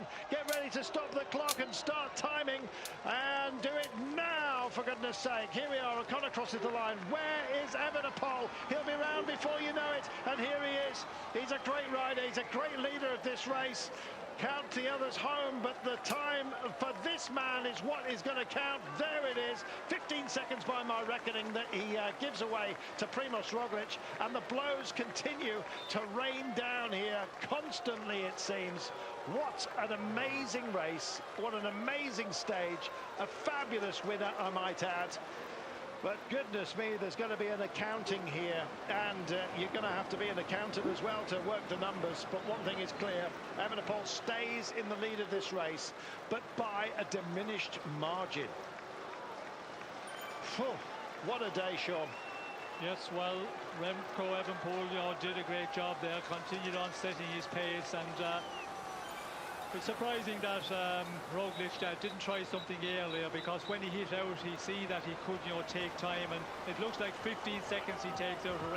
margin. Get ready to stop the clock and start timing, and do it now, for goodness sake. Here we are, O'Connor crosses the line. Where is Evenepoel? He'll be round before you know it, and here he is. He's a great rider, he's a great leader of this race. Count the others home, but the time for this man is what is going to count. There it is, 15 seconds by my reckoning that he gives away to Primož Roglič, and the blows continue to rain down here constantly, it seems. What an amazing race, what an amazing stage, a fabulous winner, I might add. But goodness me, there's going to be an accounting here, and you're going to have to be an accountant as well to work the numbers. But one thing is clear, Evenepoel stays in the lead of this race, but by a diminished margin. Phew, what a day, Sean. Yes, well, Remco Evenepoel, did a great job there, continued on setting his pace, and it's surprising that Roglič didn't try something earlier, because when he hit out, he see that he could, take time, and it looks like 15 seconds he takes out of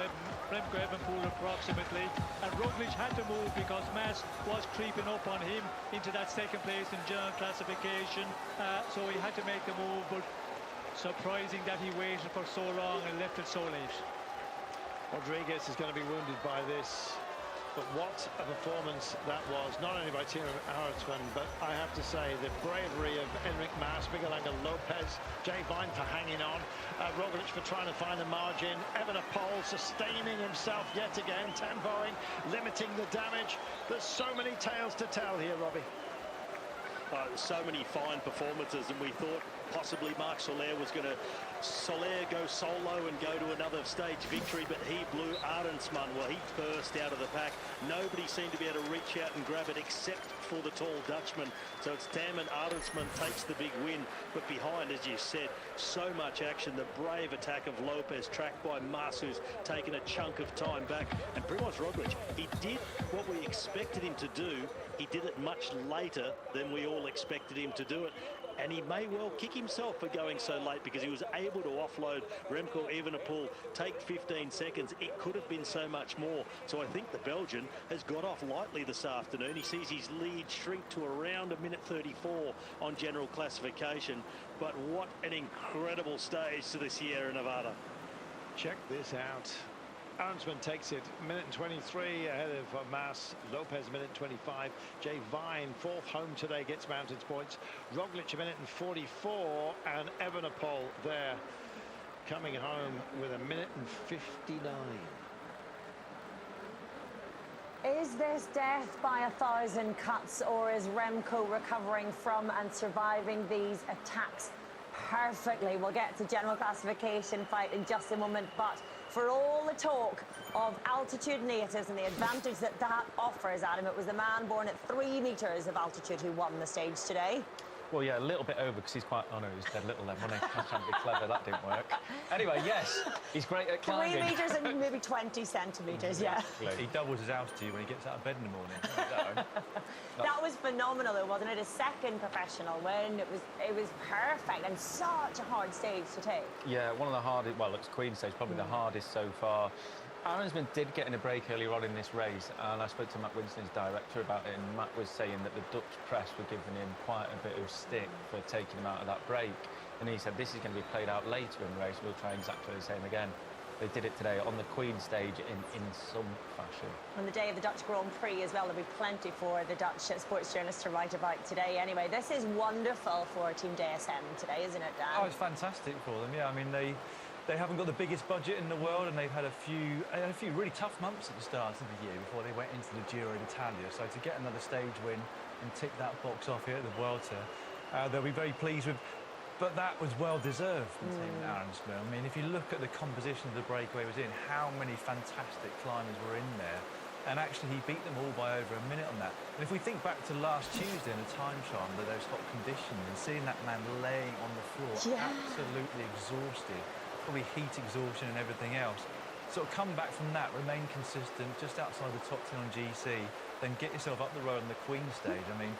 Remco Evenepoel approximately, and Roglič had to move because Mas was creeping up on him into that second place in general classification, so he had to make the move, but surprising that he waited for so long and left it so late. Rodriguez is going to be wounded by this. But what a performance that was, not only by Timo Arensman, but I have to say the bravery of Enric Mas, Miguel Angel Lopez, Jay Vine for hanging on, Roglič for trying to find the margin, Evenepoel sustaining himself yet again, tempoing, limiting the damage. There's so many tales to tell here, Robbie. So many fine performances, and we thought possibly Marc Soler was going to go solo and go to another stage victory, but he blew Arensman. Well, he burst out of the pack. Nobody seemed to be able to reach out and grab it except for the tall Dutchman. So it's Taman Arensman takes the big win, but behind, as you said, so much action. The brave attack of Lopez, tracked by Mas, who's taken a chunk of time back. And Primož Roglič, he did what we expected him to do. He did it much later than we all expected him to do it. And he may well kick himself for going so late, because he was able to offload Remco Evenepoel, take 15 seconds. It could have been so much more. So I think the Belgian has got off lightly this afternoon. He sees his lead shrink to around 1:34 on general classification. But what an incredible stage to the Sierra Nevada. Check this out. Arensman takes it, 1:23 ahead of Mas. Lopez, 1:25. Jay Vine, fourth home today, gets mountains points. Roglič, 1:44, and Evenepoel there, coming home with 1:59. Is this death by 1,000 cuts, or is Remco recovering from and surviving these attacks perfectly? We'll get to general classification fight in just a moment, but for all the talk of altitude natives and the advantage that offers, Adam, it was the man born at 3 meters of altitude who won the stage today. Well, yeah, a little bit over, because he's quite... Oh, no, he's dead little then, wasn't he? I was trying to be clever, that didn't work. Anyway, yes, he's great at climbing. 3 meters and maybe 20 centimetres, yeah. He doubles his altitude when he gets out of bed in the morning. That was phenomenal, though, wasn't it? His second professional win. It was perfect, and such a hard stage to take. Yeah, one of the hardest... Well, it's Queen stage, probably the hardest so far. Arensman did get in a break earlier on in this race, and I spoke to Matt Winston's director about it, and Matt was saying that the Dutch press were giving him quite a bit of stick for taking him out of that break. And he said, this is going to be played out later in the race, we'll try exactly the same again. They did it today on the Queen stage in some fashion. On the day of the Dutch Grand Prix as well, there'll be plenty for the Dutch sports journalists to write about today. Anyway, this is wonderful for Team JSM today, isn't it, Dan? Oh, it's fantastic for them, yeah. I mean, they haven't got the biggest budget in the world, and they've had a few really tough months at the start of the year before they went into the Giro d'Italia. So to get another stage win and tick that box off here at the Vuelta, they'll be very pleased with. But that was well deserved from Team Arensman. I mean, if you look at the composition of the breakaway was in, how many fantastic climbers were in there, and actually he beat them all by over a minute on that. And if we think back to last Tuesday in the time trial under those hot conditions, and seeing that man laying on the floor, absolutely exhausted, probably heat exhaustion and everything else. Sort of come back from that, remain consistent, just outside the top 10 on GC, then get yourself up the road on the Queen stage. I mean,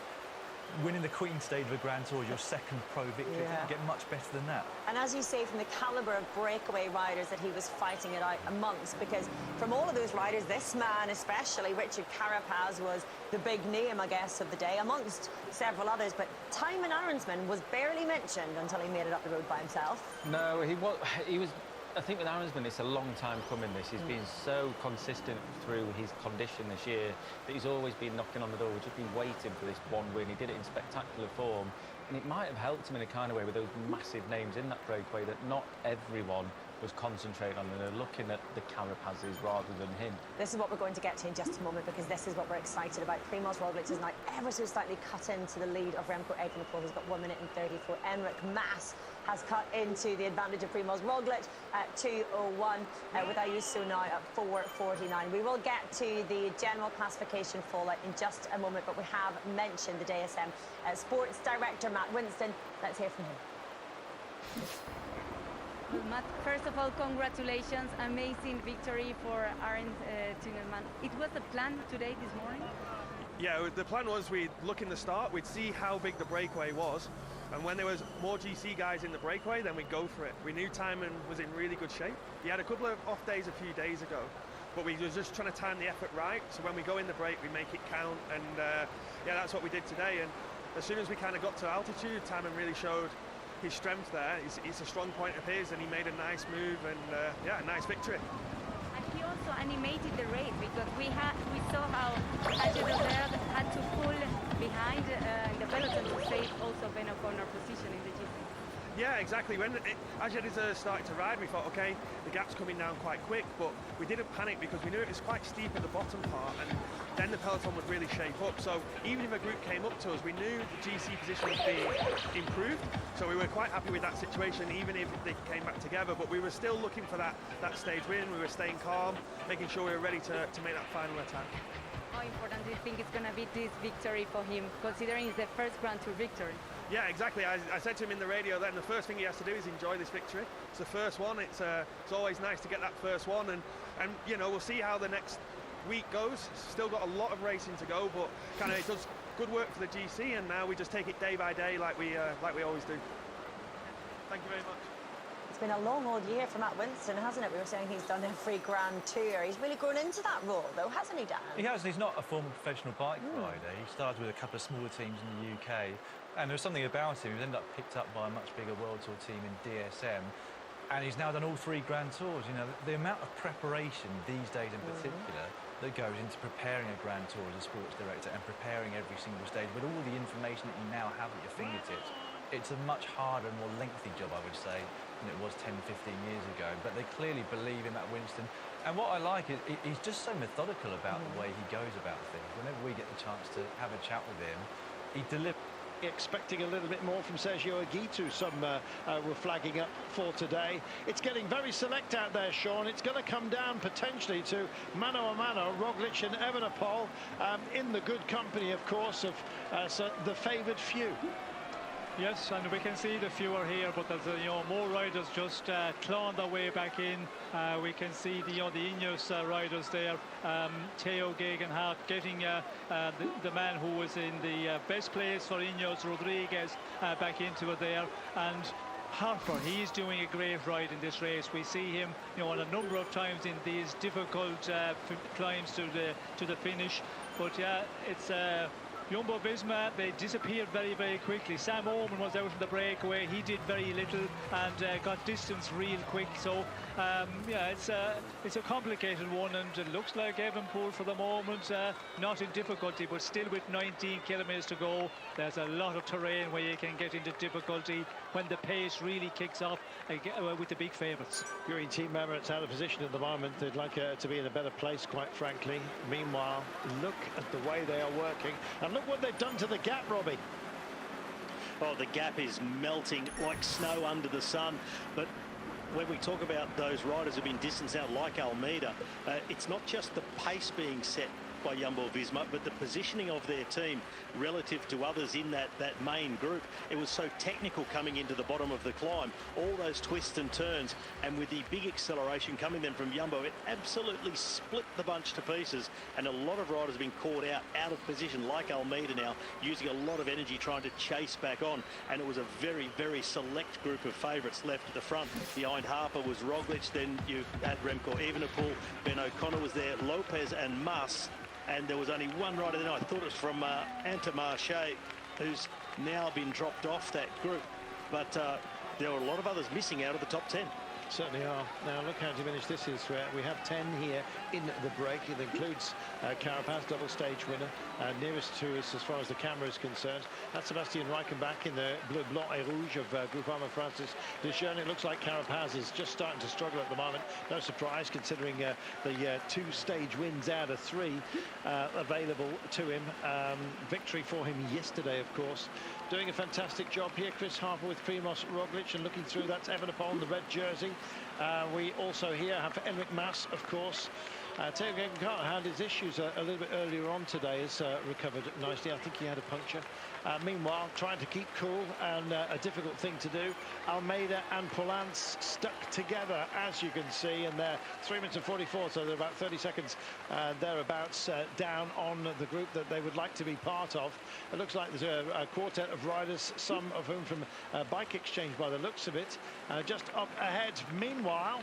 winning the Queen stage of a Grand Tour is your second pro victory. Yeah. It doesn't get much better than that. And as you say, from the calibre of breakaway riders that he was fighting it out amongst, because from all of those riders, this man especially, Richard Carapaz, was the big name, I guess, of the day, amongst several others. But Tymon Arensman was barely mentioned until he made it up the road by himself. No, he was. I think with Arensman, it's a long time coming, this. He's been so consistent through his condition this year that he's always been knocking on the door. We've just been waiting for this one win. He did it in spectacular form, and it might have helped him in a kind of way with those massive names in that breakaway that not everyone was concentrating on, and they're looking at the Carapazes rather than him. This is what we're going to get to in just a moment, because this is what we're excited about. Primoz Roglic is now ever so slightly cut into the lead of Remco Evenepoel, who's got 1 minute and 34. Enric Mas has cut into the advantage of Primoz Roglic at 2:01, with Ayuso now at 4:49. We will get to the general classification fallout in just a moment, but we have mentioned the DSM Sports Director, Matt Winston. Let's hear from him. Well, Matt, first of all, congratulations. Amazing victory for Arend Tingelmann. It was the plan today, this morning? Yeah, the plan was we'd look in the start, we'd see how big the breakaway was, and when there was more GC guys in the breakaway, then we'd go for it. We knew Tymon was in really good shape. He had a couple of off days a few days ago, but we were just trying to time the effort right, so when we go in the break, we make it count, and yeah, that's what we did today. And as soon as we kind of got to altitude, Tymon really showed his strength there. It's a strong point of his, and he made a nice move, and yeah, a nice victory. And he also animated the race, because we saw how Ajay had to pull behind the peloton to save also Ben O'Connor position in the GC. Yeah, exactly. When Ajay started to ride, we thought, okay, the gap's coming down quite quick, but we didn't panic because we knew it was quite steep at the bottom part, and then the peloton would really shape up. So even if a group came up to us, we knew the GC position was being improved. So we were quite happy with that situation, even if they came back together. But we were still looking for that stage win. We were staying calm, making sure we were ready to make that final attack. How important do you think it's going to be this victory for him, considering it's the first Grand Tour victory? Yeah, exactly. I said to him in the radio then the first thing he has to do is enjoy this victory. It's the first one. It's always nice to get that first one, and you know, we'll see how the next week goes. Still got a lot of racing to go, but kind of it does good work for the GC, and now we just take it day by day like we always do. Thank you very much. It's been a long old year for Matt Winston, hasn't it? We were saying he's done every Grand Tour. He's really grown into that role, though, hasn't he, Dan? He has. He's not a former professional bike rider. He started with a couple of smaller teams in the UK, and there was something about him. He ended up picked up by a much bigger World Tour team in DSM, and he's now done all 3 Grand Tours. You know, the amount of preparation these days in particular that goes into preparing a Grand Tour as a sports director and preparing every single stage with all the information that you now have at your fingertips. It's a much harder and more lengthy job, I would say, than it was 10, 15 years ago. But they clearly believe in that Winston. And what I like is he's just so methodical about the way he goes about things. Whenever we get the chance to have a chat with him, he delivers. Expecting a little bit more from Sergio Aguitu, some were flagging up for today. It's getting very select out there, Sean. It's going to come down potentially to mano a mano, Roglic and Evenepoel, in the good company, of course, of the favoured few. Yes, and we can see the fewer here, but there's more riders just clawing their way back in. We can see the Ineos riders there. Theo Gegenhardt getting the man who was in the best place for Ineos, Rodriguez, back into it there. And Harper, he's doing a great ride in this race. We see him, on a number of times in these difficult climbs to the finish. But yeah, it's Jumbo-Visma, they disappeared very, very quickly. Sam Omen was out in the breakaway. He did very little and got distance real quick. So, yeah, it's a complicated one, and it looks like Evenepoel for the moment not in difficulty, but still with 19 kilometres to go. There's a lot of terrain where you can get into difficulty when the pace really kicks off with the big favourites. Green Team Emirates out of position at the moment. They'd like to be in a better place, quite frankly. Meanwhile, look at the way they are working. And look what they've done to the gap, Robbie. Oh, the gap is melting like snow under the sun. But when we talk about those riders who've been distanced out like Almeida, it's not just the pace being set by Jumbo-Visma, but the positioning of their team relative to others in that main group, it was so technical coming into the bottom of the climb, all those twists and turns, and with the big acceleration coming then from Jumbo, it absolutely split the bunch to pieces, and a lot of riders have been caught out of position, like Almeida now, using a lot of energy trying to chase back on, and it was a very, very select group of favourites left at the front. Behind Harper was Roglic, then you had Remco Evenepoel, Ben O'Connor was there, Lopez and Mas, and there was only one rider then. I thought it was from Intermarché, who's now been dropped off that group, but there were a lot of others missing out of the top 10. Certainly are. Now look how diminished this is. We have 10 here in the break. It includes Carapaz, double stage winner. Nearest to us as far as the camera is concerned. That's Sebastian Reichenbach in the bleu, blanc et rouge of Groupama Francis Deschênes. It looks like Carapaz is just starting to struggle at the moment. No surprise considering the 2 stage wins out of 3 available to him. Victory for him yesterday, of course. Doing a fantastic job here. Chris Harper with Primož Roglic, and looking through, that's Evenepoel in the red jersey. We also here have Enric Mas, of course. Theo Gegenhardt had his issues a little bit earlier on today, has recovered nicely. I think he had a puncture. Meanwhile, trying to keep cool, and a difficult thing to do. Almeida and Polans stuck together, as you can see, and they're 3 minutes and 44, so they're about 30 seconds thereabouts down on the group that they would like to be part of. It looks like there's a quartet of riders, some of whom from Bike Exchange by the looks of it, just up ahead. Meanwhile,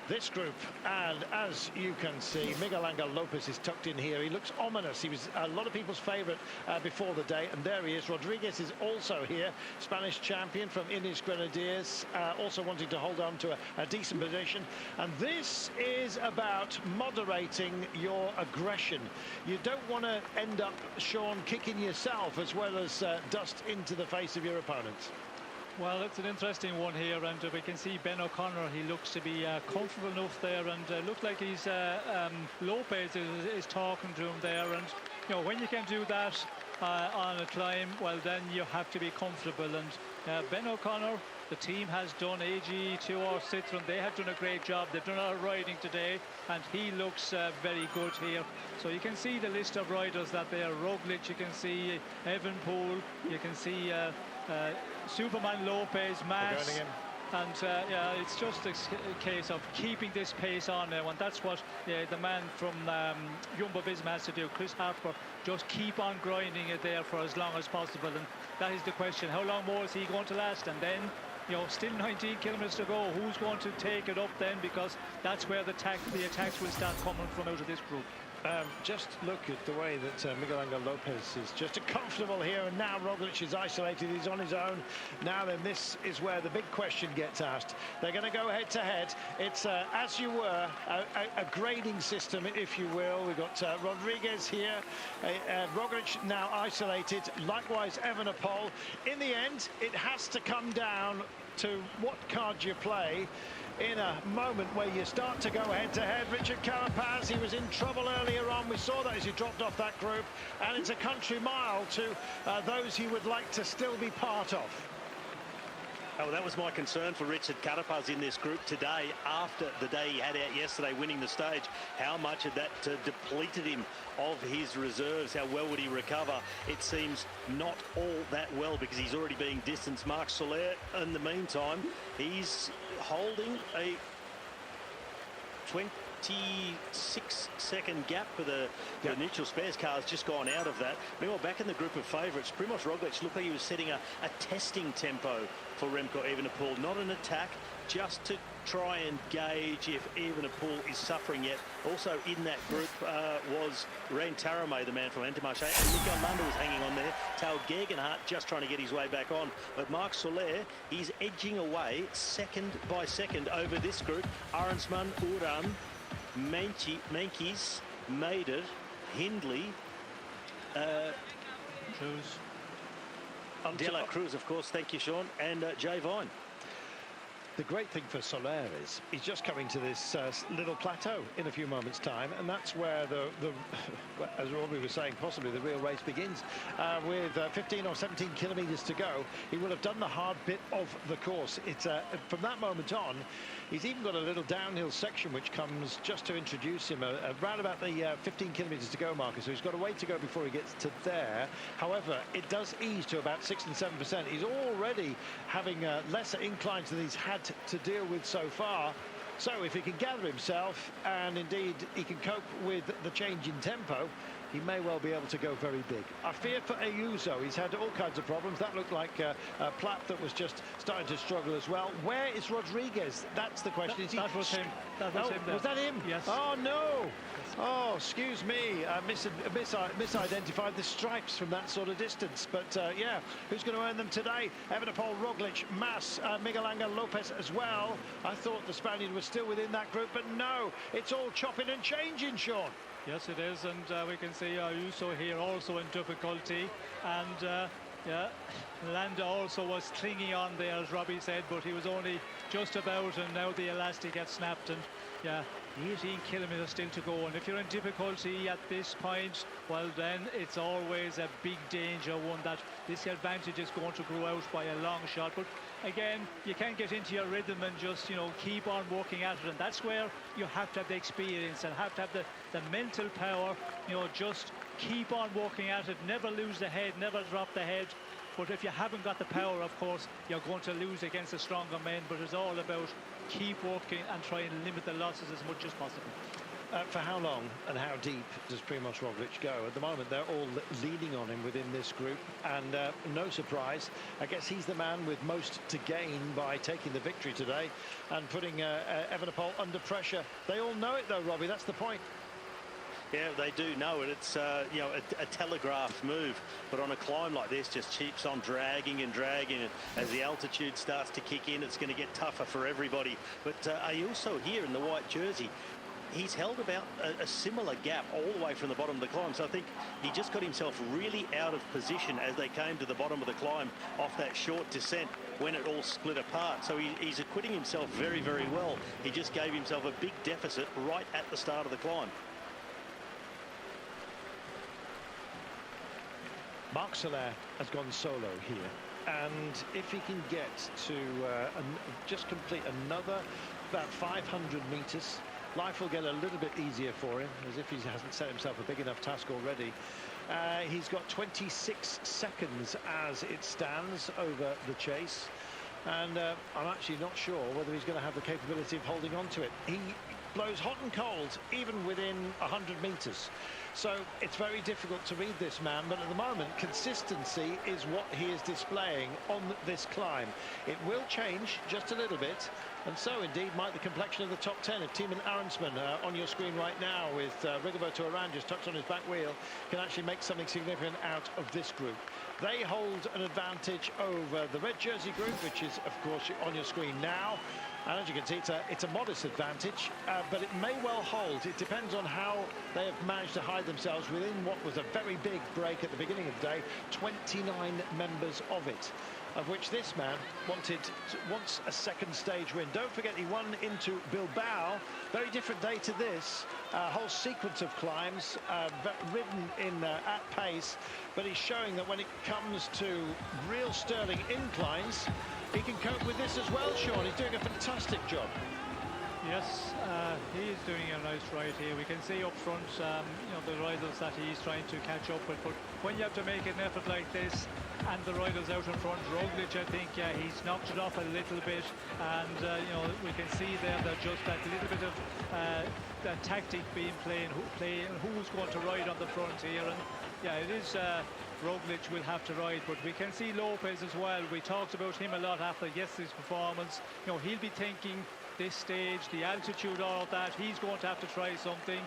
this group, and as you can see, Miguel Angel Lopez is tucked in here. He looks ominous. He was a lot of people's favourite before the day, and there he is. Rodriguez is also here, Spanish champion from Ineos Grenadiers, also wanting to hold on to a decent position. And this is about moderating your aggression. You don't want to end up, Sean, kicking yourself as well as dust into the face of your opponents. Well, it's an interesting one here, and we can see Ben O'Connor. He looks to be comfortable enough there, and look like he's Lopez is talking to him there. And you know, when you can do that on a climb, well, then you have to be comfortable. And Ben O'Connor, the team has done, AG2 or Citroën, they have done a great job. They've done our riding today, and he looks very good here. So you can see the list of riders that they are. Roglic, you can see Evenepoel, you can see Superman Lopez, Mas, and yeah, it's just a case of keeping this pace on now, and that's what the man from Jumbo-Visma has to do. Chris Harper, just keep on grinding it there for as long as possible, and that is the question. How long more is he going to last? And then, you know, still 19 kilometers to go. Who's going to take it up then? Because that's where the attacks will start coming from out of this group. Just look at the way that Miguel Angel Lopez is just comfortable here, and now Roglic is isolated. He's on his own. Now then, this is where the big question gets asked. They're going to go head to head. It's as you were, a grading system, if you will. We've got Rodriguez here, Roglic now isolated, likewise Evenepoel. In the end, it has to come down to what card you play. In a moment where you start to go head-to-head, Richard Carapaz, he was in trouble earlier on. We saw that as he dropped off that group, and it's a country mile to those he would like to still be part of. Oh, that was my concern for Richard Carapaz in this group today, after the day he had out yesterday winning the stage. How much of that depleted him of his reserves? How well would he recover? It seems not all that well, because he's already being distanced. Marc Soler, in the meantime, he's holding a 26-second gap for the neutral spares car. Has just gone out of that. Meanwhile, back in the group of favourites, Primož Roglic looked like he was setting a testing tempo for Remco Evenepoel, not an attack, just to try and gauge if Evenepoel is suffering yet. Also in that group was Rein Taramay, the man from Intermarché, and Nico Landa was hanging on there. Theo Gegenhardt just trying to get his way back on. But Marc Soler, he's edging away second by second over this group. Arensman, Uran, Menkes, Mader, Hindley, Cruz. De La Cruz, of course, thank you, Sean, and Jay Vine. The great thing for Soler is he's just coming to this little plateau in a few moments' time, and that's where as Robbie was saying, possibly the real race begins. With 15 or 17 kilometres to go, he will have done the hard bit of the course. It's from that moment on, He's even got a little downhill section which comes just to introduce him around about the 15 kilometres to go marker. So he's got a way to go before he gets to there. However, it does ease to about 6 and 7%. He's already having lesser inclines than he's had to deal with so far. So if he can gather himself and indeed he can cope with the change in tempo, he may well be able to go very big. I fear for Ayuso. He's had all kinds of problems. That looked like Platt that was just starting to struggle as well. Where is Rodriguez? That's the question. That was him. That was him there. Was that him? Yes. Oh, no. Oh, excuse me. I misidentified the stripes from that sort of distance. But, yeah, who's going to earn them today? Evenepoel, Roglic, Mas, Miguel Angel Lopez as well. I thought the Spaniard was still within that group, but no. It's all chopping and changing, Sean. Yes, it is, and we can see Ayuso here also in difficulty, and yeah, Landa also was clinging on there, as Robbie said, but he was only just about, and now the elastic gets snapped, and yeah, 18 kilometres still to go, and if you're in difficulty at this point, well then it's always a big danger, one that this advantage is going to grow out by a long shot. But again, you can't get into your rhythm and just, you know, keep on working at it, and that's where you have to have the experience and have to have the mental power, you know, just keep on working at it, never lose the head, never drop the head. But if you haven't got the power, of course, you're going to lose against the stronger men. But it's all about keep working and try and limit the losses as much as possible. For how long and how deep does Primož Roglic go? At the moment, they're all leaning on him within this group. And no surprise, I guess he's the man with most to gain by taking the victory today and putting Evenepoel under pressure. They all know it, though, Robbie. That's the point. Yeah, they do know it. It's you know, a telegraphed move, but on a climb like this, just keeps on dragging and dragging. And as the altitude starts to kick in, it's going to get tougher for everybody. But Ayuso here in the white jersey, he's held about a similar gap all the way from the bottom of the climb. So I think he just got himself really out of position as they came to the bottom of the climb off that short descent when it all split apart. So he's acquitting himself very, very well. He just gave himself a big deficit right at the start of the climb. Marc Soler has gone solo here, and if he can get to just complete another about 500 meters, life will get a little bit easier for him, as if he hasn't set himself a big enough task already. He's got 26 seconds as it stands over the chase, and I'm actually not sure whether he's going to have the capability of holding on to it. He blows hot and cold even within 100 meters. So it's very difficult to read this man, but at the moment consistency is what he is displaying on this climb. It will change just a little bit, and so indeed might the complexion of the top 10 of Tiemann Arensman on your screen right now, with Rigoberto Urán just tucked on his back wheel, can actually make something significant out of this group. They hold an advantage over the red jersey group, which is of course on your screen now. And as you can see, it's a modest advantage, but it may well hold. It depends on how they have managed to hide themselves within what was a very big break at the beginning of the day. 29 members of it, of which this man wants a second stage win. Don't forget, he won into Bilbao. Very different day to this. A whole sequence of climbs ridden in at pace, but he's showing that when it comes to real sterling inclines, he can cope with this as well, Sean. He's doing a fantastic job. Yes, he is doing a nice ride here. We can see up front, you know, the riders that he's trying to catch up with. But when you have to make an effort like this, and the riders out in front, Roglic, I think, he's knocked it off a little bit, and you know, we can see there that just that little bit of that tactic being played, who's going to ride on the front here, and yeah, it is. Roglic will have to ride, but we can see Lopez as well. We talked about him a lot after yesterday's performance. You know, he'll be thinking this stage, the altitude, all of that, he's going to have to try something.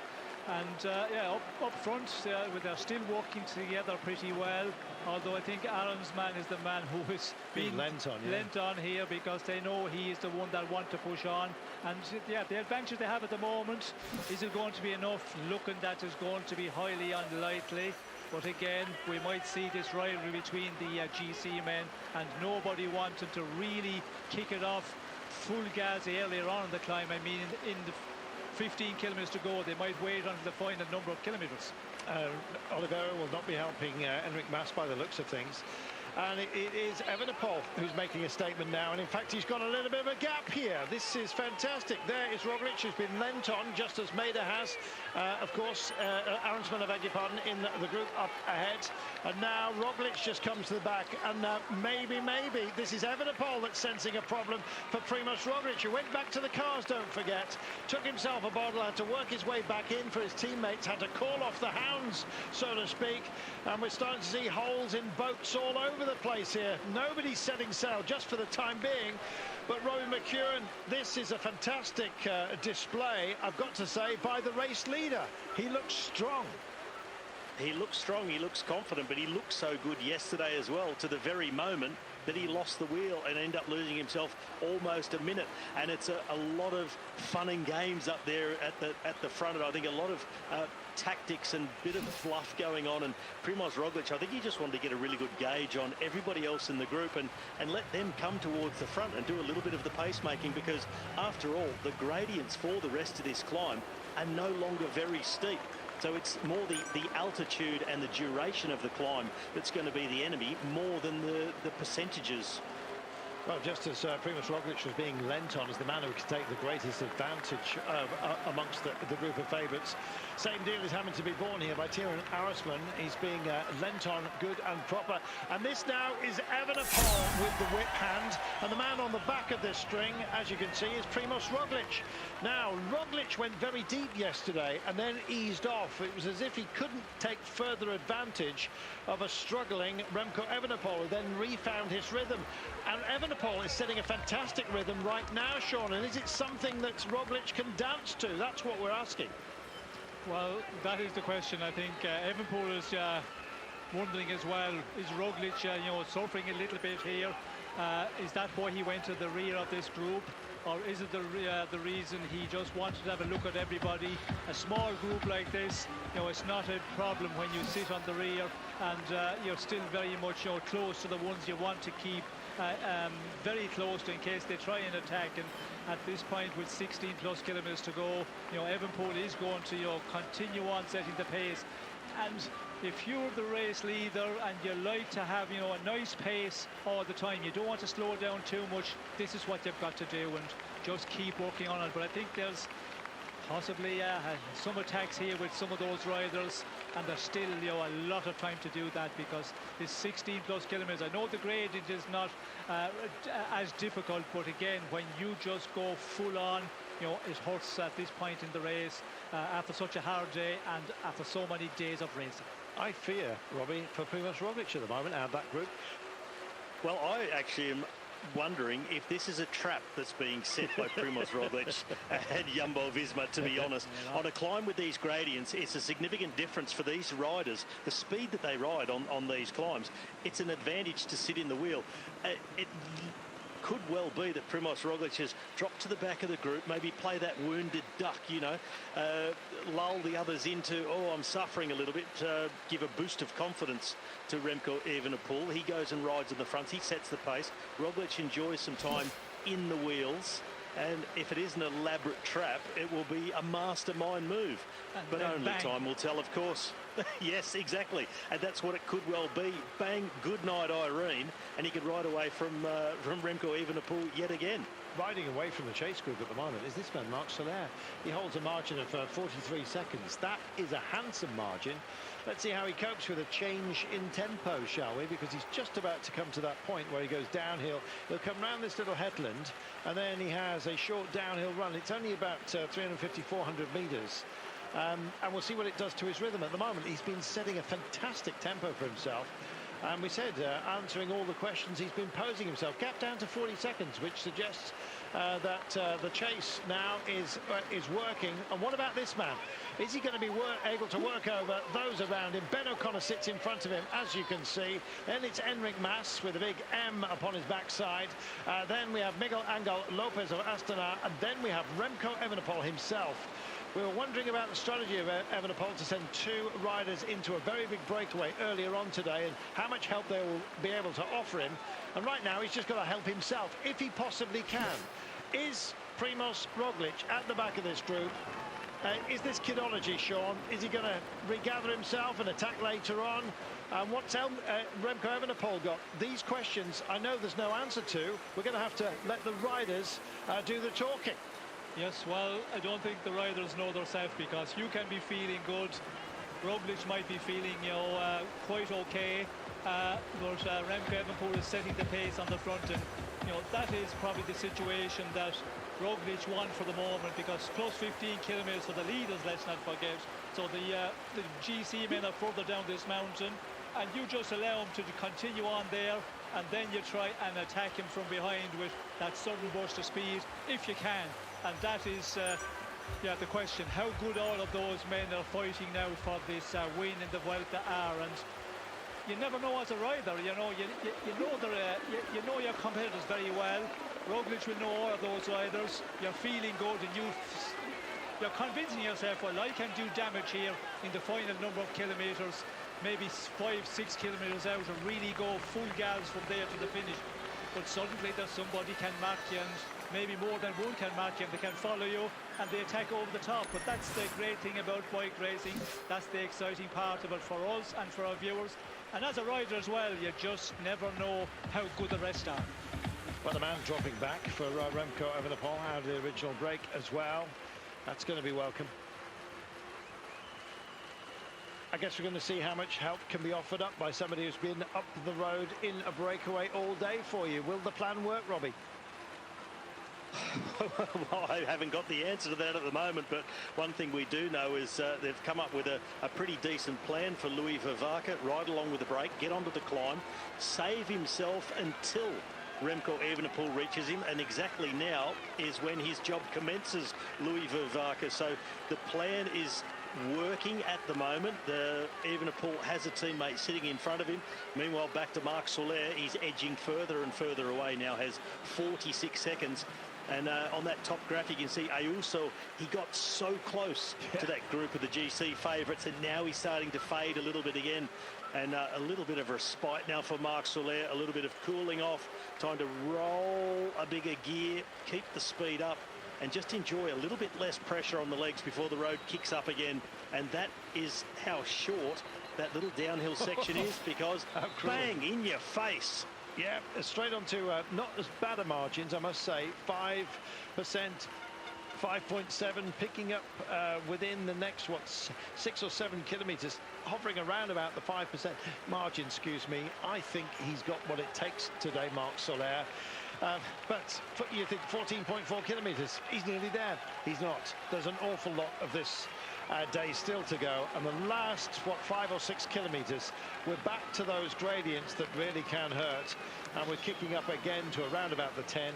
And yeah, up front, they're still working together pretty well. Although I think Arensman is the man who is being lent on here, because they know he is the one that want to push on. And yeah, the advantage they have at the moment, is it going to be enough? Looking that is going to be highly unlikely. But again, we might see this rivalry between the GC men, and nobody wanted to really kick it off full gas earlier on in the climb. I mean, in the 15 kilometres to go, they might wait until the final number of kilometres. Oliveira will not be helping Enric Mas by the looks of things. and it is Evenepoel who's making a statement now, and in fact he's got a little bit of a gap here. This is fantastic. There is Roglic, who's been lent on just as Maida has. Of course, Aronsman, I beg your pardon, in the group up ahead, and now Roglic just comes to the back, and maybe this is Evenepoel that's sensing a problem for Primož Roglic, who went back to the cars, don't forget, took himself a bottle, had to work his way back in for his teammates, had to call off the hounds, so to speak, and we're starting to see holes in boats all over the place here. Nobody's setting sail just for the time being. But Robbie McEwen, this is a fantastic display, I've got to say, by the race leader. He looks strong. He looks strong, he looks confident, but he looked so good yesterday as well, to the very moment that he lost the wheel and ended up losing himself almost a minute. And it's a lot of fun and games up there at the front, and I think a lot of tactics and bit of fluff going on. And Primož Roglic, I think he just wanted to get a really good gauge on everybody else in the group and let them come towards the front and do a little bit of the pacemaking, because after all, the gradients for the rest of this climb are no longer very steep. So it's more the altitude and the duration of the climb that's going to be the enemy, more than the percentages. Well, just as Primož Roglic was being lent on as the man who could take the greatest advantage amongst the group of favourites, same deal is having to be borne here by Tjeerd Aronsman. He's being lent on good and proper. And this now is Evenepoel with the whip hand. And the man on the back of this string, as you can see, is Primož Roglic. Now, Roglic went very deep yesterday and then eased off. It was as if he couldn't take further advantage of a struggling Remco Evenepoel, who then refound his rhythm. And Evenepoel is setting a fantastic rhythm right now, Sean. And is it something that Roglic can dance to? That's what we're asking. Well, that is the question. I think Evenepoel is wondering as well, is Roglic suffering a little bit here? Is that why he went to the rear of this group? Or is it the reason he just wanted to have a look at everybody? A small group like this, it's not a problem when you sit on the rear and you're still very much close to the ones you want to keep very close to, in case they try and attack. And at this point, with 16+ kilometers to go, Evenepoel is going to continue on setting the pace. And if you're the race leader and you like to have a nice pace all the time, you don't want to slow down too much, this is what you've got to do, and just keep working on it. But I think there's possibly some attacks here with some of those riders, and there's still a lot of time to do that, because this 16+ kilometers, I know the gradient is not as difficult, but again, when you just go full on, it hurts at this point in the race after such a hard day and after so many days of racing. I fear, Robbie, for Primož Roglic at the moment out of that group. Well, I actually am wondering if this is a trap that's being set by Primož Roglic and Jumbo-Visma, to be honest. On a climb with these gradients, it's a significant difference for these riders. The speed that they ride on these climbs, it's an advantage to sit in the wheel. It could well be that Primož Roglic has dropped to the back of the group, maybe play that wounded duck, lull the others into, oh, I'm suffering a little bit, give a boost of confidence to Remco Evenepoel. He goes and rides in the front, he sets the pace. Roglic enjoys some time in the wheels, and if it is an elaborate trap, it will be a mastermind move. But only bang. Time will tell, of course. Yes, exactly. And that's what it could well be. Bang, good night, Irene. And he could ride away from Remco Evenepoel yet again. Riding away from the chase group at the moment is this man, Marc Soler. He holds a margin of 43 seconds. That is a handsome margin. Let's see how he copes with a change in tempo, shall we? Because he's just about to come to that point where he goes downhill. He'll come round this little headland, and then he has a short downhill run. It's only about 350, 400 metres. And we'll see what it does to his rhythm. At the moment, he's been setting a fantastic tempo for himself. And we said, answering all the questions he's been posing himself. Gap down to 40 seconds, which suggests that the chase now is working. And what about this man? Is he going to be able to work over those around him? Ben O'Connor sits in front of him, as you can see. Then it's Enric Mas with a big M upon his backside. Then we have Miguel Angel Lopez of Astana. And then we have Remco Evenepoel himself. We were wondering about the strategy of Evenepoel to send two riders into a very big breakaway earlier on today, and how much help they will be able to offer him. And right now, he's just got to help himself, if he possibly can. Is Primož Roglic at the back of this group? Is this kidology, Sean? Is he going to regather himself and attack later on? And what's Remco Evenepoel got? These questions I know there's no answer to. We're going to have to let the riders do the talking. Yes, well, I don't think the riders know themselves, because you can be feeling good. Roglic might be feeling, quite okay. But Remco Evenepoel is setting the pace on the front, and that is probably the situation that Roglic won for the moment, because close 15 kilometers for the leaders, let's not forget. So the GC men are further down this mountain, and you just allow him to continue on there, and then you try and attack him from behind with that sudden burst of speed if you can. And that is the question, how good all of those men are fighting now for this win in the Vuelta are. And you never know as a rider, you know your competitors very well. Roglic will know all of those riders. You're feeling good, and you're convincing yourself, well, I can do damage here in the final number of kilometers, maybe 5-6 kilometers out, and really go full gas from there to the finish. But suddenly there's somebody can mark you, and maybe more than one can mark you, and they can follow you, and they attack over the top. But that's the great thing about bike racing. That's the exciting part of it for us and for our viewers. And as a rider as well, you just never know how good the rest are. Well, the man dropping back for Remco Evenepoel out of the original break as well. That's going to be welcome. I guess we're going to see how much help can be offered up by somebody who's been up the road in a breakaway all day for you. Will the plan work, Robbie? Well, I haven't got the answer to that at the moment, but one thing we do know is they've come up with a pretty decent plan for Louis Vervaeke. Ride along with the break, get onto the climb, save himself until Remco Evenepoel reaches him, and exactly now is when his job commences, Louis Vervaeke. So the plan is working at the moment. Evenepoel has a teammate sitting in front of him. Meanwhile, back to Marc Soler. He's edging further and further away now, has 46 seconds. And on that top graph, you can see Ayuso, he got so close to that group of the GC favourites, and now he's starting to fade a little bit again. And a little bit of respite now for Marc Soler, a little bit of cooling off, time to roll a bigger gear, keep the speed up, and just enjoy a little bit less pressure on the legs before the road kicks up again. And that is how short that little downhill section is, because bang in your face. Yeah, straight onto not as bad a margins, I must say. 5%, 5.7, picking up within the next, 6 or 7 kilometres, hovering around about the 5% margin, excuse me. I think he's got what it takes today, Marc Soler. But you think 14.4 kilometres, he's nearly there. He's not. There's an awful lot of this day still to go, and the last 5 or 6 kilometres, we're back to those gradients that really can hurt, and we're kicking up again to around about the 10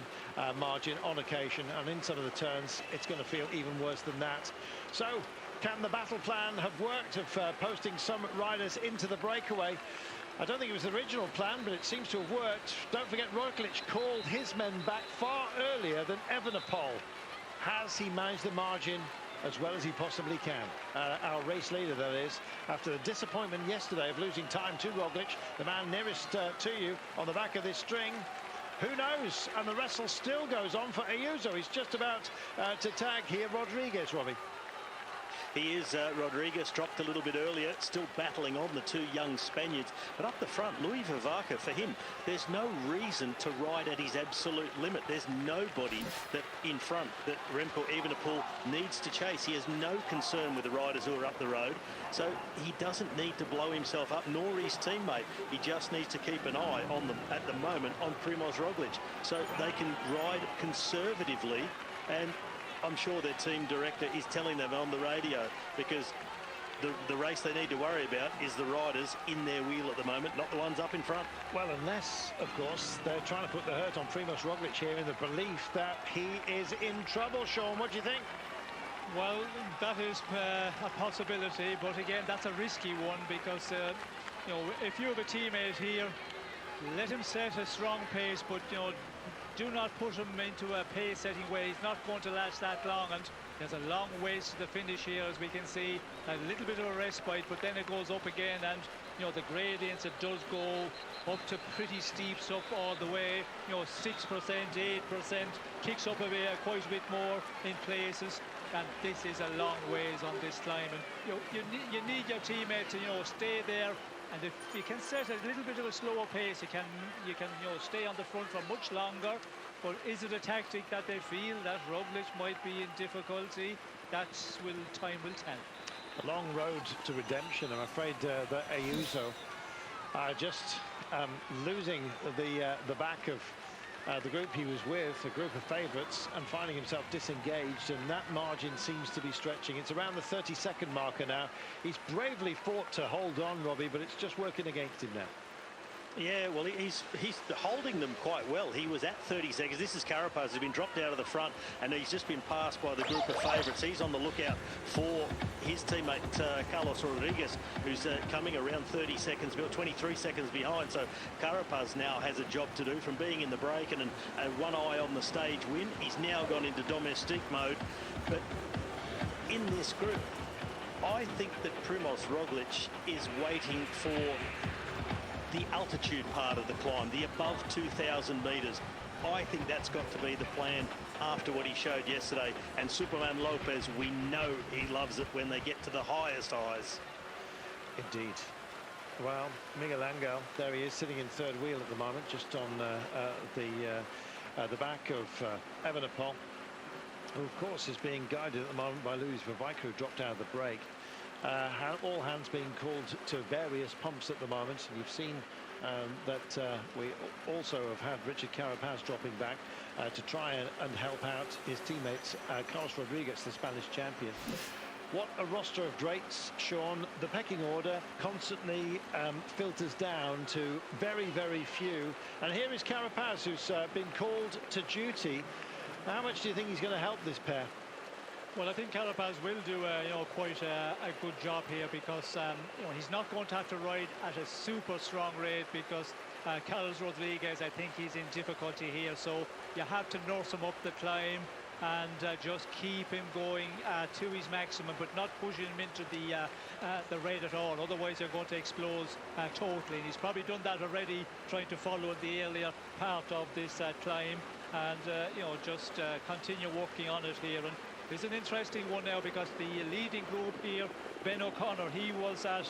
margin on occasion, and in some of the turns it's going to feel even worse than that. So can the battle plan have worked of posting some riders into the breakaway? I don't think it was the original plan, but it seems to have worked. Don't forget, Roglic called his men back far earlier than Evenepoel. Has he managed the margin as well as he possibly can? Our race leader, that is, after the disappointment yesterday of losing time to Roglic, the man nearest to you on the back of this string. Who knows? And the wrestle still goes on for Ayuso. He's just about to tag here Rodriguez, Robbie. He is. Rodriguez dropped a little bit earlier, still battling on the two young Spaniards. But up the front, Louis Vervaeke, for him, there's no reason to ride at his absolute limit. There's nobody that in front that Remco Evenepoel needs to chase. He has no concern with the riders who are up the road. So he doesn't need to blow himself up, nor his teammate. He just needs to keep an eye on them at the moment on Primož Roglic. So they can ride conservatively, and I'm sure their team director is telling them on the radio, because the race they need to worry about is the riders in their wheel at the moment, not the ones up in front. Well, unless, of course, they're trying to put the hurt on Primož Roglic here in the belief that he is in trouble. Sean, what do you think? Well, that is a possibility, but again, that's a risky one, because if you have a teammate here, let him set a strong pace, but do not put him into a pace-setting way. He's not going to last that long, and there's a long ways to the finish here, as we can see. A little bit of a respite, but then it goes up again, and the gradients, it does go up to pretty steeps up all the way. 6%, 8%, kicks up quite a bit more in places, and this is a long ways on this climb. And you need your teammate to stay there And if you can set a little bit of a slower pace, you can stay on the front for much longer. But is it a tactic that they feel that Roglic might be in difficulty? Time will tell. A long road to redemption. I'm afraid that Ayuso are just losing the back of the group he was with, a group of favourites, and finding himself disengaged, and that margin seems to be stretching. It's around the 30-second marker now. He's bravely fought to hold on, Robbie, but it's just working against him now. Yeah, well, he's holding them quite well. He was at 30 seconds. This is Carapaz, who's been dropped out of the front, and he's just been passed by the group of favourites. He's on the lookout for his teammate, Carlos Rodriguez, who's coming around 30 seconds, 23 seconds behind. So Carapaz now has a job to do from being in the break and one eye on the stage win. He's now gone into domestic mode. But in this group, I think that Primož Roglic is waiting for the altitude part of the climb, the above 2,000 metres. I think that's got to be the plan after what he showed yesterday. And Superman Lopez, we know he loves it when they get to the highest highs. Indeed. Well, Miguel Angel, there he is, sitting in third wheel at the moment, just on the back of Evenepoel, who of course is being guided at the moment by Luis Vivaika, who dropped out of the break. All hands being called to various pumps at the moment, and you've seen that we also have had Richard Carapaz dropping back to try and help out his teammates, Carlos Rodriguez, the Spanish champion. What a roster of greats, Sean. The pecking order constantly filters down to very, very few. And here is Carapaz, who's been called to duty. How much do you think he's going to help this pair? Well, I think Carapaz will do quite a good job here, because he's not going to have to ride at a super strong rate, because Carlos Rodriguez, I think he's in difficulty here. So you have to nurse him up the climb and just keep him going to his maximum, but not pushing him into the raid at all. Otherwise, you're going to explode totally. And he's probably done that already, trying to follow in the earlier part of this climb, and just continue working on it here. And it's an interesting one now, because the leading group here, Ben O'Connor, he was at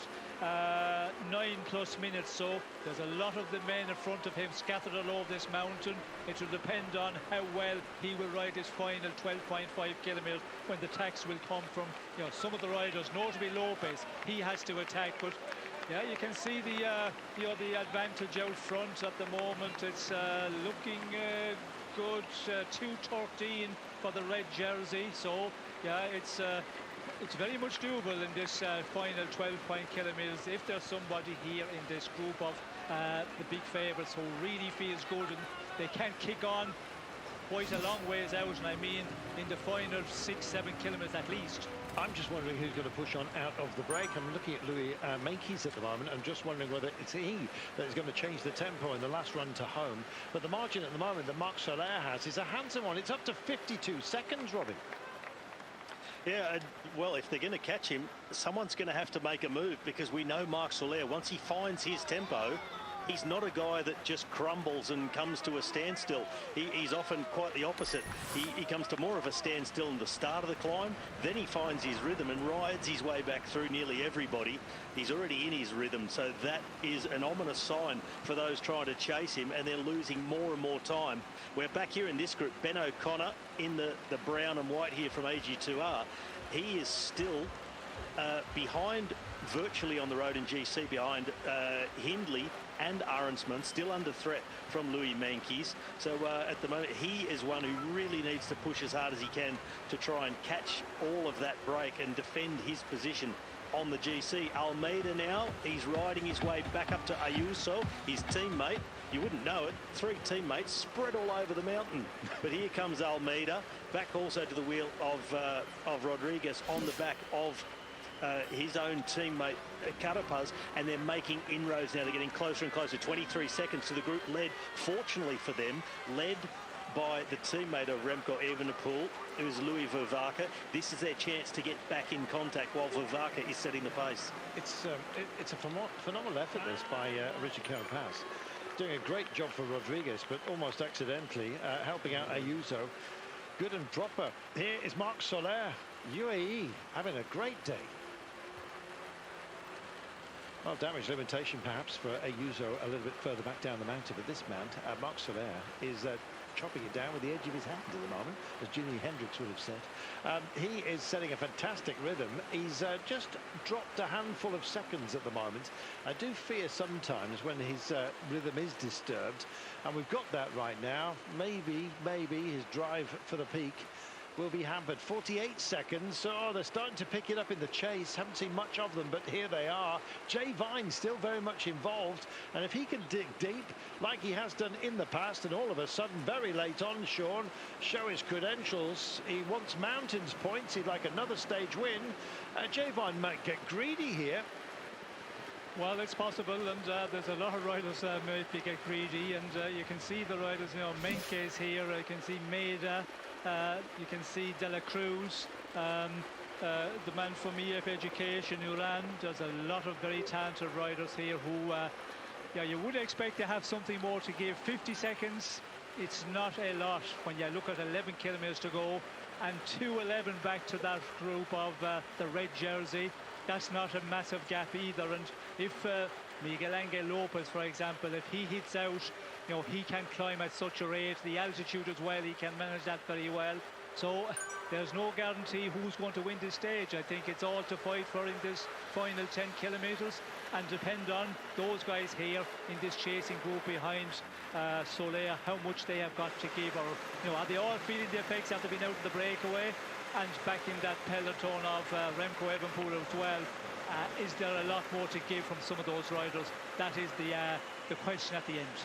9+ minutes, so there's a lot of the men in front of him scattered all over this mountain. It will depend on how well he will ride his final 12.5 kilometres, when the attacks will come from some of the riders, notably Lopez. He has to attack, but yeah, you can see the advantage out front at the moment. It's looking good. 2:13 for the red jersey, so yeah, it's very much doable in this final 12 kilometres if there's somebody here in this group of the big favourites who really feels good, and they can kick on quite a long ways out, and I mean in the final 6-7 kilometres at least. I'm just wondering who's going to push on out of the break. I'm looking at Louis Meintjes at the moment. I'm just wondering whether it's he that is going to change the tempo in the last run to home. But the margin at the moment that Marc Soler has is a handsome one. It's up to 52 seconds, Robin. Yeah, well, if they're going to catch him, someone's going to have to make a move, because we know Marc Soler, once he finds his tempo, he's not a guy that just crumbles and comes to a standstill. He's often quite the opposite. He comes to more of a standstill in the start of the climb, then he finds his rhythm and rides his way back through nearly everybody. He's already in his rhythm, so that is an ominous sign for those trying to chase him, and they're losing more and more time. We're back here in this group. Ben O'Connor in the brown and white here from AG2R. He is still behind, virtually on the road in GC, behind Hindley and Arensman, still under threat from Louis Meintjes. So at the moment, he is one who really needs to push as hard as he can to try and catch all of that break and defend his position on the GC. Almeida now, he's riding his way back up to Ayuso, his teammate. You wouldn't know it, 3 teammates spread all over the mountain. But here comes Almeida, back also to the wheel of Rodriguez, on the back of his own teammate Carapaz, and they're making inroads now. They're getting closer and closer. 23 seconds to the group, led, fortunately for them, led by the teammate of Remco Evenepoel, who is Louis Vivaika. This is their chance to get back in contact while Vivaika is setting the pace. It's a phenomenal effort, this, by Richard Carapaz. Doing a great job for Rodriguez, but almost accidentally helping out Ayuso. Good and proper. Here is Marc Soler, UAE, having a great day. Well, damage limitation perhaps for Ayuso a little bit further back down the mountain, but this man, Marc Soler, is chopping it down with the edge of his hand at the moment, as Jimi Hendrix would have said. He is setting a fantastic rhythm. He's just dropped a handful of seconds at the moment. I do fear sometimes when his rhythm is disturbed, and we've got that right now. Maybe his drive for the peak will be hampered. 48 seconds. Oh, they're starting to pick it up in the chase. Haven't seen much of them, but here they are. Jay Vine still very much involved, and if he can dig deep like he has done in the past, and all of a sudden very late on, Sean, show his credentials. He wants mountains points. He'd like another stage win. Jay Vine might get greedy here. Well, it's possible, and there's a lot of riders might get greedy, and you can see the riders, you know, Menke is here, you can see Maida, you can see De La Cruz, the man from EF Education who ran. There's a lot of very talented riders here who, yeah, you would expect to have something more to give. 50 seconds, it's not a lot when you look at 11 kilometers to go, and 2:11 back to that group of the red jersey. That's not a massive gap either, and if Miguel Angel Lopez, for example, if he hits out, you know, he can climb at such a rate, the altitude as well, he can manage that very well. So there's no guarantee who's going to win this stage. I think it's all to fight for in this final 10 kilometers, and depend on those guys here in this chasing group behind Soler, how much they have got to give, or, you know, are they all feeling the effects after being out of the breakaway and back in that peloton of Remco Evenepoel as well? Is there a lot more to give from some of those riders? That is the question at the end.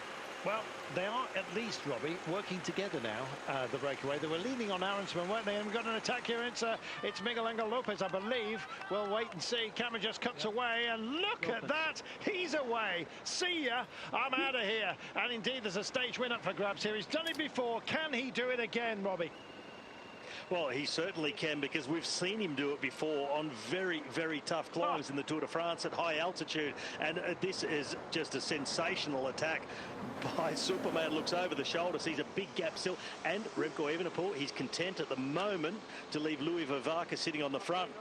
Well, they are at least, Robbie, working together now, the breakaway. They were leaning on Aronsman, weren't they? And we've got an attack here. It's Miguel Angel Lopez, I believe. We'll wait and see. Camera just cuts away, and look at that. He's away. See ya. I'm out of here. And indeed, there's a stage win up for grabs here. He's done it before. Can he do it again, Robbie? Well, he certainly can, because we've seen him do it before on very, very tough climbs in the Tour de France at high altitude. And this is just a sensational attack by Superman. Looks over the shoulder, sees a big gap still. And Remco Evenepoel, he's content at the moment to leave Louis Vervaeke sitting on the front.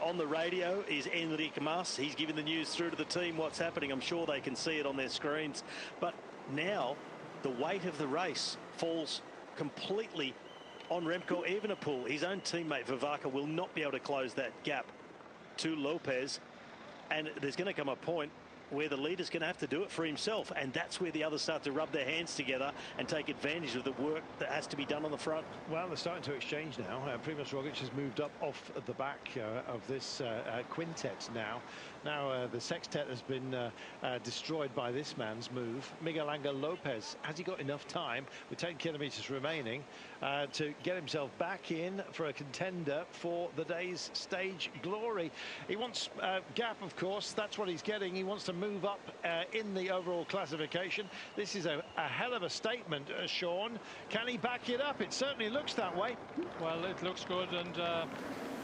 On the radio is Enric Mas. He's giving the news through to the team what's happening. I'm sure they can see it on their screens. But now the weight of the race falls completely on Remco Evenepoel. His own teammate Vervaeke will not be able to close that gap to Lopez, and there's going to come a point where the leader's going to have to do it for himself, and that's where the others start to rub their hands together and take advantage of the work that has to be done on the front. Well, they're starting to exchange now. Primož Roglič has moved up off the back of this quintet now. Now the sextet has been destroyed by this man's move. Miguel Angel Lopez, has he got enough time with 10 kilometers remaining to get himself back in for a contender for the day's stage glory? He wants gap, of course. That's what he's getting. He wants to move up in the overall classification. This is a hell of a statement, Sean. Can he back it up? It certainly looks that way. Well, it looks good, and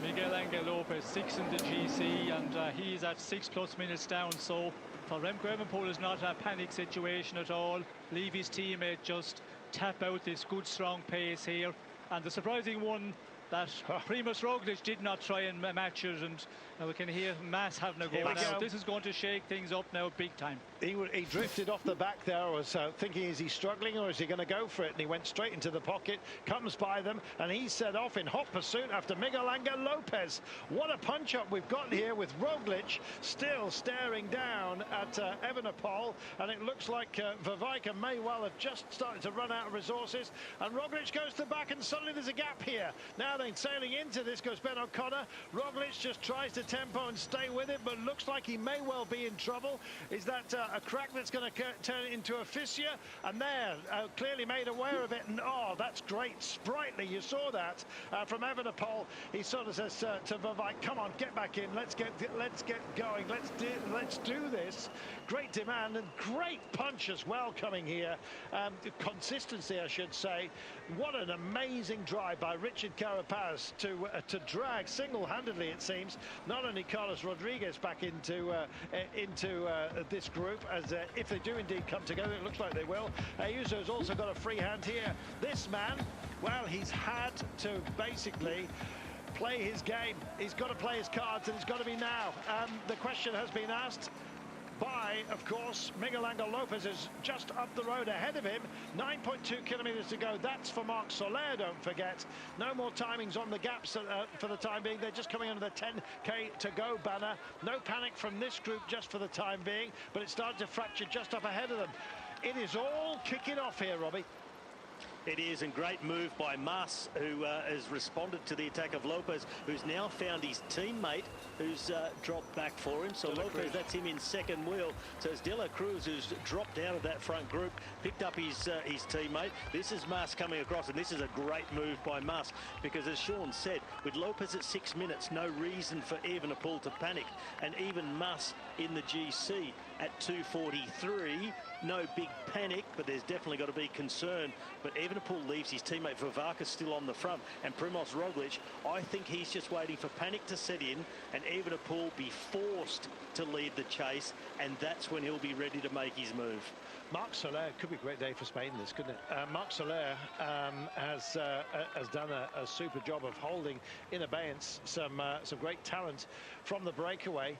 Miguel Angel Lopez 6 in the GC, and he's at 6+ minutes down. So for Remco Evenepoel, is not a panic situation at all. Leave his teammate, just tap out this good strong pace here. And the surprising one, that Primož Roglič did not try and match it, and we can hear Mas having a go now. This is going to shake things up now big time. He drifted off the back there. I was thinking, is he struggling or is he going to go for it? And he went straight into the pocket, comes by them, and he set off in hot pursuit after Miguel Angel Lopez. What a punch-up we've got here with Roglič still staring down at Evenepoel, and it looks like Vervaeke may well have just started to run out of resources, and Roglič goes to the back, and suddenly there's a gap here. Now then, sailing into this goes Ben O'Connor. Roglič just tries to tempo and stay with it, but looks like he may well be in trouble. Is that a crack that's going to turn it into a fissure? And there, clearly made aware of it, and oh, that's great, sprightly. You saw that from Evenepoel. He sort of says to Vervaeke, come on, get back in, let's get going, let's do this. Great demand and great punch as well coming here. Consistency, I should say. What an amazing drive by Richard Carapaz to drag single-handedly, it seems, not only Carlos Rodriguez back into this group, as if they do indeed come together, it looks like they will. Ayuso's also got a free hand here. This man, well, he's had to basically play his game. He's got to play his cards, and it's got to be now. The question has been asked, by, of course, Miguel Angel Lopez is just up the road ahead of him. 9.2 kilometres to go. That's for Marc Soler, don't forget. No more timings on the gaps for the time being. They're just coming under the 10k to go banner. No panic from this group just for the time being, but it started to fracture just up ahead of them. It is all kicking off here, Robbie. It is, and great move by Mas, who has responded to the attack of Lopez, who's now found his teammate who's dropped back for him. So Lopez, that's him in second wheel. So it's De La Cruz who's dropped out of that front group, picked up his teammate. This is Mas coming across, and this is a great move by Mas, because as Sean said, with Lopez at 6 minutes, no reason for Evenepoel to panic. And even Mas in the GC at 2:43, no big panic, but there's definitely got to be concern. But Evenepoel leaves his teammate Vavaka still on the front, and Primož Roglic, I think he's just waiting for panic to set in and Evenepoel be forced to lead the chase, and that's when he'll be ready to make his move. Marc Soler, could be a great day for Spain, this, couldn't it? Marc Soler has done a super job of holding in abeyance some great talent from the breakaway.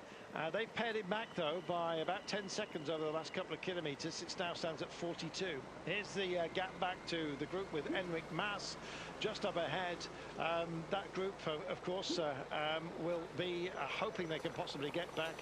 They've pared it back, though, by about 10 seconds over the last couple of kilometres. It now stands at 42. Here's the gap back to the group with Enric Mas just up ahead. That group, of course, will be hoping they can possibly get back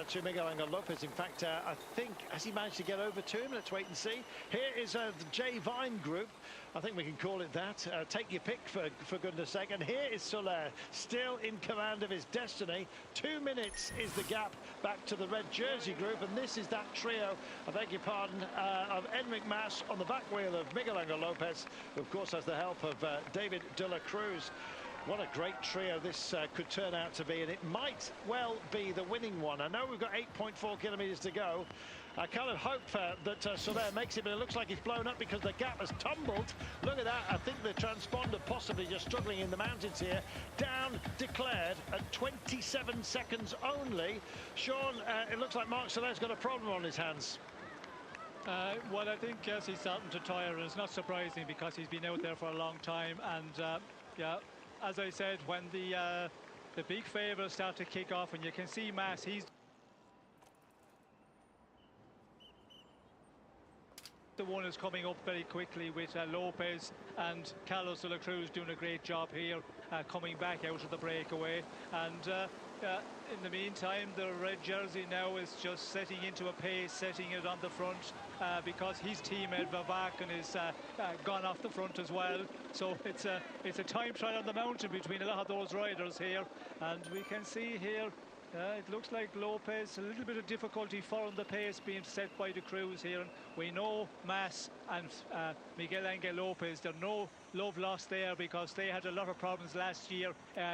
to Miguel Angel Lopez. In fact, I think, has he managed to get over to him? Let's wait and see. Here is the J Vine group. I think we can call it that. Take your pick, for goodness sake. And here is Soler, still in command of his destiny. 2 minutes is the gap back to the red jersey group. And this is that trio, I beg your pardon, of Enric Mas on the back wheel of Miguel Angel Lopez, who of course has the help of David De La Cruz. What a great trio this could turn out to be, and it might well be the winning one. I know we've got 8.4 kilometres to go. I kind of hope that Soler makes it, but it looks like he's blown up because the gap has tumbled. Look at that. I think the transponder possibly just struggling in the mountains here. Down declared at 27 seconds only. Sean, it looks like Marc Soler's got a problem on his hands. Well, I think yes, he's starting to tire, and it's not surprising because he's been out there for a long time. And yeah, as I said, when the big favourites start to kick off, and you can see Mas, he's the one who's coming up very quickly with Lopez, and Carlos De La Cruz doing a great job here, coming back out of the breakaway. And in the meantime, the red jersey now is just setting into a pace, setting it on the front, because his teammate Vavakan is gone off the front as well. So it's a time trial on the mountain between a lot of those riders here, and we can see here it looks like Lopez, a little bit of difficulty following the pace being set by De Cruz here. And we know Mas and Miguel Angel Lopez, there's no love lost there because they had a lot of problems last year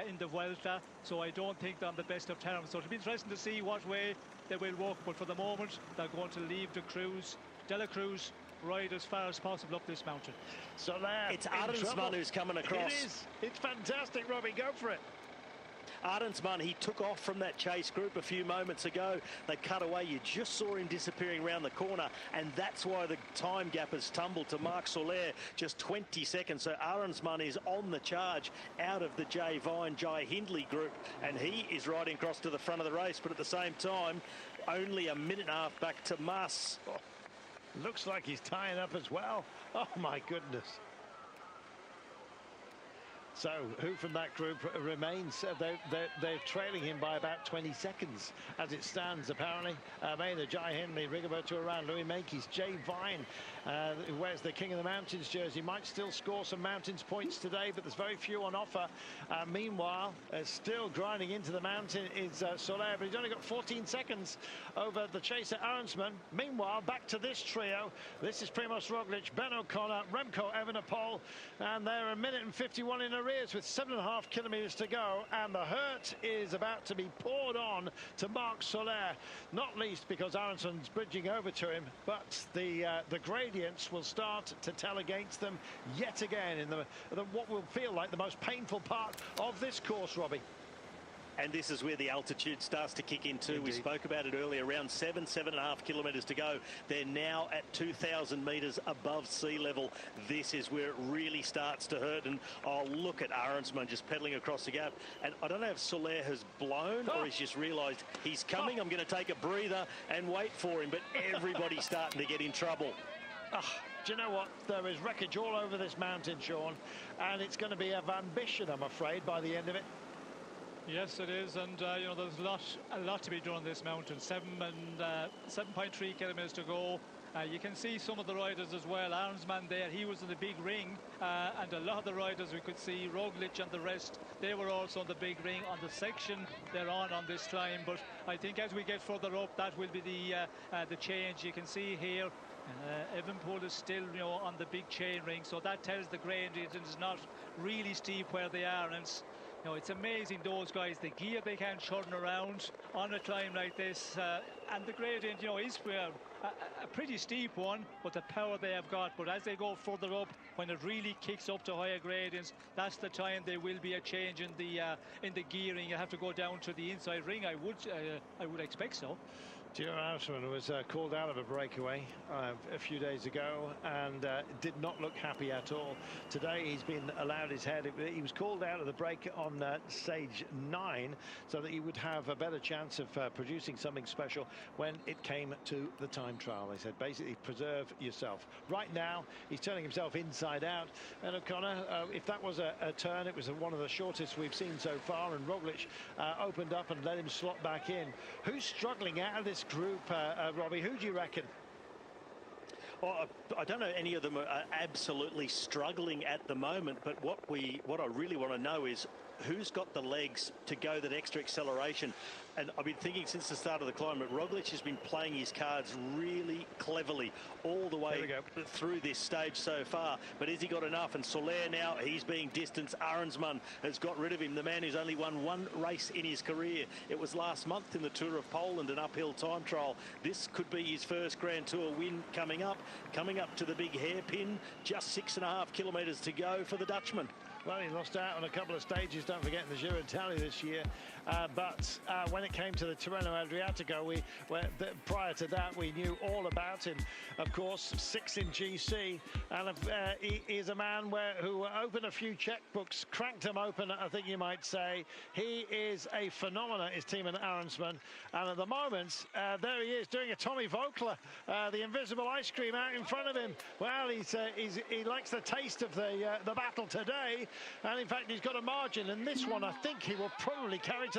in the Vuelta. So I don't think they're on the best of terms. So it'll be interesting to see what way they will walk. But for the moment, they're going to leave De La Cruz ride as far as possible up this mountain. So it's Arensman who's coming across. It is. It's fantastic, Robbie. Go for it. Arensman, he took off from that chase group a few moments ago. They cut away. You just saw him disappearing around the corner, and that's why the time gap has tumbled to Marc Soler, just 20 seconds. So Arensman is on the charge out of the J Vine, Jai Hindley group, and he is riding across to the front of the race, but at the same time, only a minute and a half back to Mas. Oh, looks like he's tying up as well. Oh, my goodness. So, who from that group remains? They're trailing him by about 20 seconds as it stands, apparently. Maynard, Jai Hindley, Rigoberto Urán, Louis Meintjes, J Vine, who wears the King of the Mountains jersey, might still score some Mountains points today, but there's very few on offer. Meanwhile, still grinding into the mountain is Soler, but he's only got 14 seconds over the chaser Arensman. Meanwhile, back to this trio. This is Primož Roglic, Ben O'Connor, Remco Evenepoel, and they're a minute and 51 in arrears with 7.5 kilometres to go, and the hurt is about to be poured on to Marc Soler, not least because Arensman's bridging over to him, but the gradients will start to tell against them yet again in what will feel like the most painful part of this course, Robbie. And this is where the altitude starts to kick in too. Indeed. We spoke about it earlier, around 7.5 kilometres to go. They're now at 2,000 metres above sea level. This is where it really starts to hurt. And oh, look at Ahrensman just pedalling across the gap. And I don't know if Soler has blown or he's just realised he's coming. I'm going to take a breather and wait for him. But everybody's starting to get in trouble. Do you know what? There is wreckage all over this mountain, Sean, and it's going to be of ambition, I'm afraid, by the end of it. Yes, it is, and you know, there's a lot to be done on this mountain. 7.3 kilometres to go. You can see some of the riders as well. Ahrensman there, he was in the big ring, and a lot of the riders we could see, Roglic and the rest, they were also in the big ring on the section they're on this time. But I think as we get further up, that will be the change. You can see here, Evenepoel is still, you know, on the big chain ring, so that tells the gradient is not really steep where they are. And it's, you know, it's amazing, those guys, the gear they can turn around on a climb like this, and the gradient, you know, is a pretty steep one, but the power they have got. But as they go further up, when it really kicks up to higher gradients, that's the time there will be a change in the gearing. You have to go down to the inside ring. I would expect so. Gio Ahrensman was called out of a breakaway a few days ago and did not look happy at all. Today he's been allowed his head. He was called out of the break on stage 9 so that he would have a better chance of producing something special when it came to the time trial. They said basically preserve yourself. Right now he's turning himself inside out, and O'Connor, if that was a turn, it was one of the shortest we've seen so far, and Roglic opened up and let him slot back in. Who's struggling out of this group, Robbie? Who do you reckon? Well, I don't know any of them are absolutely struggling at the moment, but what I really want to know is who's got the legs to go that extra acceleration. And I've been thinking since the start of the climb that Roglic has been playing his cards really cleverly all the way through this stage so far. But has he got enough? And Soler now, he's being distanced. Ahrensman has got rid of him. The man who's only won one race in his career. It was last month in the Tour of Poland, an uphill time trial. This could be his first Grand Tour win coming up to the big hairpin. Just 6.5 kilometres to go for the Dutchman. Well, he lost out on a couple of stages, don't forget, in the Giro d'Italia this year. But when it came to the Tirreno Adriatico, prior to that, we knew all about him. Of course, 6 in GC, and he is a man who opened a few checkbooks, cranked them open, I think you might say. He is a phenomenon, is Timo Ahrensman. And at the moment, there he is doing a Tommy Vogler, the invisible ice cream out in front of him. Well, he likes the taste of the battle today. And in fact, he's got a margin, and this one I think he will probably carry to